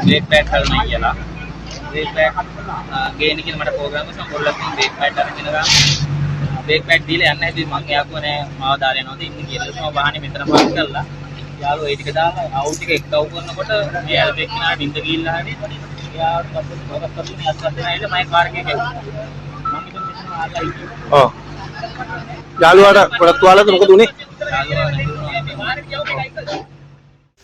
Brake pad करना ही है brake pad gain की मट प्रोग्राम संपूर्ण ब्रेक पैड करना ब्रेक पैड दिले अन्ना है मंग याको ने माव दारे नोती इतनी गेल सो वाहने मित्र पास करला यालो ඒ ටික දාලා අවුට් ටික එක්කව කරනකොට මේ අර බ්‍රේක් නාට ඉඳ ගිහිල්ලා හරි යාට පස්සේ මොකක්ද කරන්නේ අස්සත් දෙනායිද මම කාර් එකේ ගැව්වා මම හිතුවා මෙතන ආලා ඉන්නේ ඔව් යාළුවාට ගොඩක් තුවාලද මොකද උනේ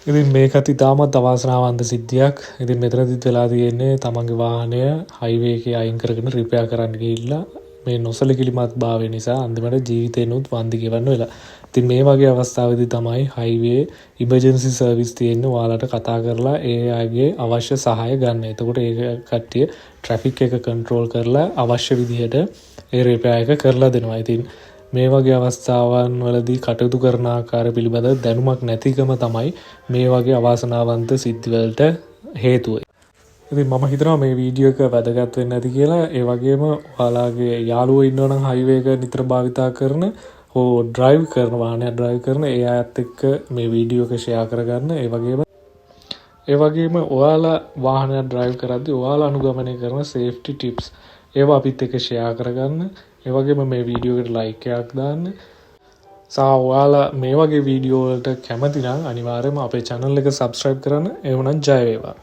ඉතින් මේකත් ඉතාමත් අවාසනාවන්ත සිද්ධියක්. ඉතින් මෙතනදිත් වෙලා තියෙන්නේ තමන්ගේ වාහනය හයිවේ එකේ අයින් කරගෙන රිපෙයාර් කරන්න ගිහිල්ලා මේ නොසලකිලිමත් භාවය නිසා අන්තිමට ජීවිතේනොත් වන්දි ගෙවන්න වෙලා. ඉතින් මේ වගේ අවස්ථාවේදී තමයි හයිවේ ඉමර්ජන්සි සර්විස් තියෙන්නේ ඔයාලට කතා කරලා ඒ අයගේ අවශ්‍ය සහාය ගන්න. එතකොට ඒ කට්ටිය ට්‍රැෆික් එක කන්ට්‍රෝල් කරලා අවශ්‍ය විදිහට ඒ රිපෙයාර් එක කරලා දෙනවා. ඉතින් මේ වගේ අවස්ථාවන් වලදී කටයුතු කරන ආකාරය පිළිබඳ දැනුමක් නැතිකම තමයි මේ වගේ අවාසනාවන්ත සිද්ධිවලට හේතුව. ඉතින් මම හිතනවා මේ වීඩියෝ එක වැදගත් වෙන්න ඇති කියලා. ඒ වගේම ඔයාලගේ යාළුවෝ ඉන්නවා නම් හයිවේ එක නිතර භාවිතා කරන හෝ ඩ්‍රයිව් කරන වාහනයක් ඩ්‍රයිව් කරන ඒ අයත් එක්ක මේ වීඩියෝ එක ෂෙයා කරගන්න. ඒ වගේම ඔයාලා වාහනයක් ඩ්‍රයිව් කරද්දී ඔයාලා අනුගමනය කරන සේෆ්ටි ටිප්ස් ඒවා අපිත් එක්ක ෂෙයා කරගන්න. ඒ වගේම මේ වීඩියෝ එකට ලයික් එකක් දාන්න. ඔයාලා මේ වගේ වීඩියෝ වලට කැමති නම් අනිවාර්යයෙන්ම අපේ channel එක subscribe කරන්න. ඒ වුණත් ජය වේවා.